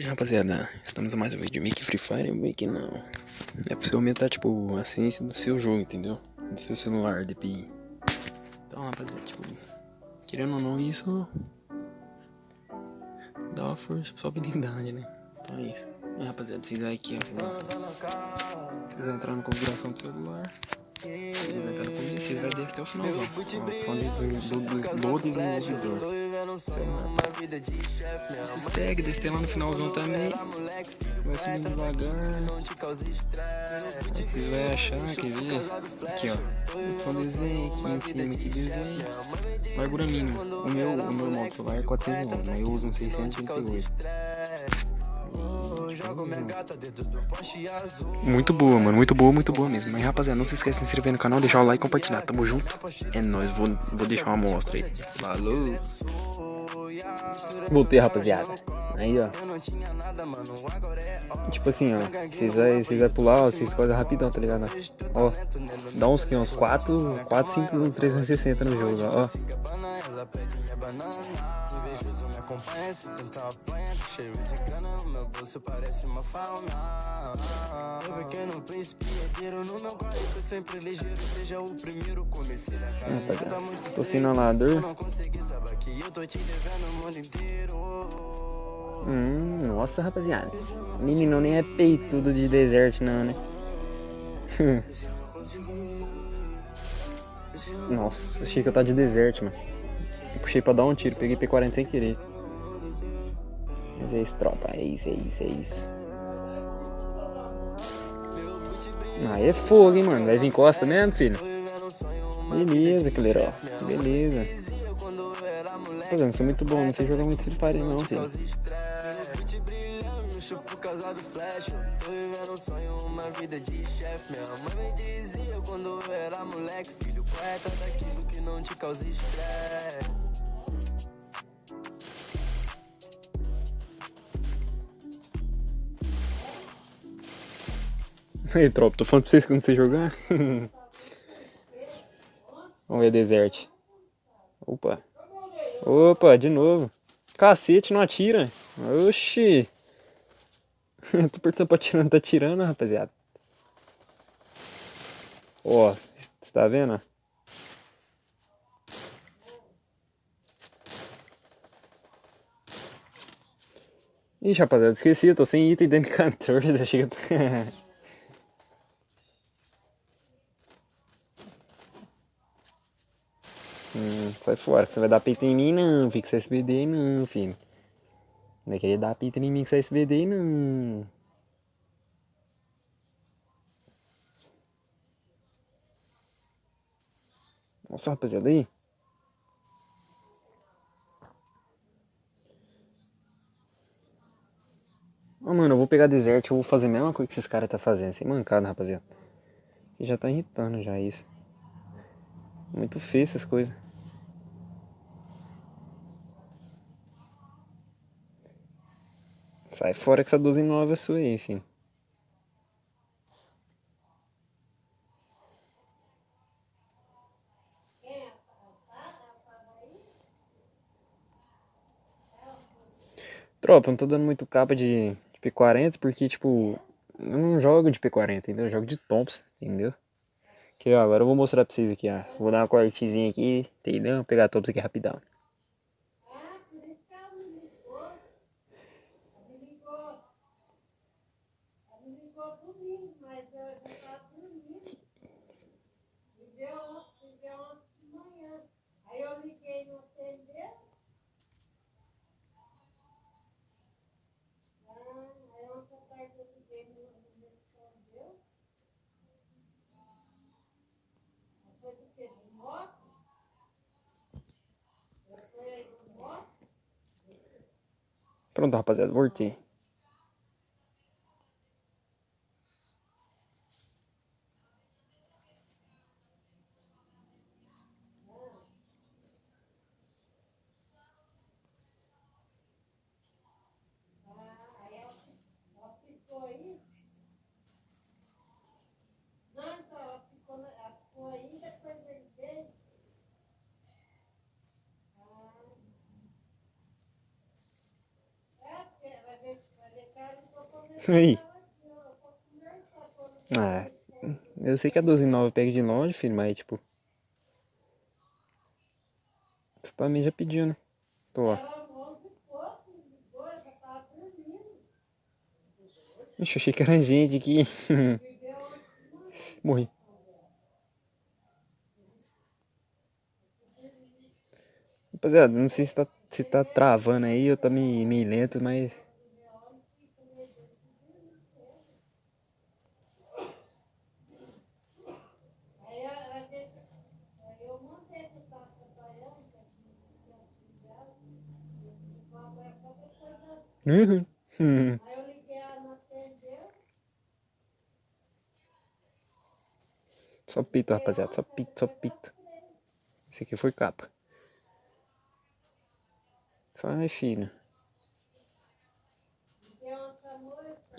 tarde, rapaziada. Estamos a mais um vídeo de Mickey Free Fire. Mickey não. É pra você aumentar, tipo, a ciência do seu jogo, entendeu? Do seu celular, DPI. Então, rapaziada, tipo, querendo ou não, isso dá uma força pra sua habilidade, né? Então é isso. Rapaziada, vocês vai aqui, ó. Vocês vão entrar na configuração do celular. Vocês vão entrar na configuração, vocês vão descer até o finalzão. A opção do desenvolvedor. Esses tags, descer lá no finalzão também. Vai subindo devagar. Aí vocês vão achar, quer ver? Aqui, ó. Opção desenho, aqui em cima, aqui desenho. Largura mínima. O normal do celular é 411, mas eu uso um 638. Muito boa, mano. Muito boa mesmo. Mas rapaziada, não se esqueça de se inscrever no canal, deixar o like e compartilhar. Tamo junto. É nóis. Vou deixar uma amostra aí. Falou. Voltei, rapaziada. Aí, ó. Tipo assim, ó. Vocês vai pular, ó. Vocês escolhem rapidão, tá ligado? Ó. Dá uns 4, 5, 360 no jogo, ó. Invejoso me acompanha, se tentar apanha, tô cheio de grana, meu bolso parece uma fauna. Meu pequeno príncipe herdeiro no meu quarto, sempre ligeiro, seja o primeiro, comecei a caminhada muito tô sem inalador. não consegui saber que eu tô te devendo o mundo inteiro. Nossa, rapaziada. Menino nem é peitudo de deserto, não, né? Nossa, achei que eu tava de deserto, mano. Eu puxei pra dar um tiro, peguei P40 sem querer. Mas é isso, tropa. É isso. Aí é fogo, hein, mano. Vai vir costa mesmo, filho? Beleza, Cleró. Beleza. Pois é, não sou muito bom, não sei jogar muito Free Fire não, filho. Por causa do flash, tô vivendo um sonho, uma vida de chefe. Minha mãe me dizia quando eu era moleque, filho, correta daquilo que não te causa estresse. Aí, tropa, tô falando pra vocês que eu não sei jogar. Vamos ver, Desert. Opa, de novo. Cacete, não atira. Oxi. Tô apertando pra atirar, não tá atirando, rapaziada. Ó, você tá vendo? Ixi, rapaziada, esqueci, eu tô sem item dentro de 14, achei que eu tô... Sai fora, que você vai dar peito em mim não, filho, que você é SBD não, filho. Não vai querer dar peito em mim que você é SBD não. Nossa, rapaziada, aí. Ah, mano, eu vou pegar desert, eu vou fazer a mesma coisa que esses caras tá fazendo, sem mancada, rapaziada. E já tá irritando já isso. Muito feio essas coisas. Sai fora que essa 12 nova é sua aí, filho. Tropa, eu não tô dando muito capa de P40 porque, tipo, eu não jogo de P40, entendeu? Eu jogo de Thompson, entendeu? Aqui, ó, agora eu vou mostrar pra vocês aqui, ó. Vou dar uma cortezinha aqui, entendeu? Vou pegar Thompson aqui rapidão. Pronto, rapaziada, voltei. Aí. Ah, eu sei que a 12,9 pega de longe, filho, mas tipo. Você também já pediu, né? Tô, ó. Ixi, achei que era gente aqui. Morri. Rapaziada, não sei se tá travando aí, eu tô meio lento, mas. Uhum. Só pito, rapaziada, só pito, só pito. Esse aqui foi capa. Sai, filho.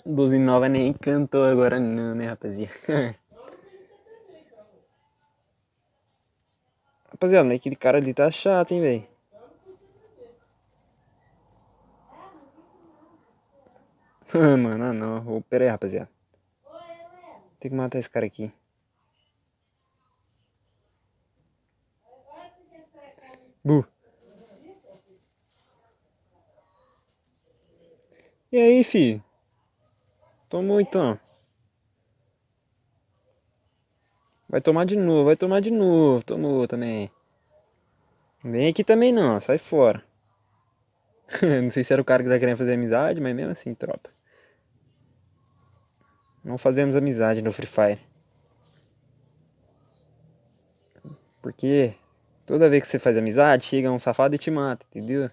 12,9 nem cantou agora não, né, rapaziada? Rapaziada, mas aquele cara ali tá chato, hein, velho. Ah, mano, ah não. Pera aí, rapaziada. Tem que matar esse cara aqui. Bu. E aí, filho? Tomou então. Vai tomar de novo, vai tomar de novo. Tomou também. Vem aqui também não, sai fora. Não sei se era o cara que tá querendo fazer amizade, mas mesmo assim, tropa. Não fazemos amizade no Free Fire. Porque toda vez que você faz amizade, chega um safado e te mata, entendeu?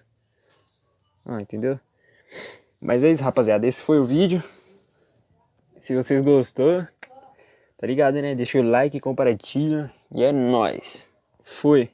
Ah, entendeu? Mas é isso, rapaziada. Esse foi o vídeo. Se vocês gostou, tá ligado, né? Deixa o like, compartilha. E é nóis. Fui.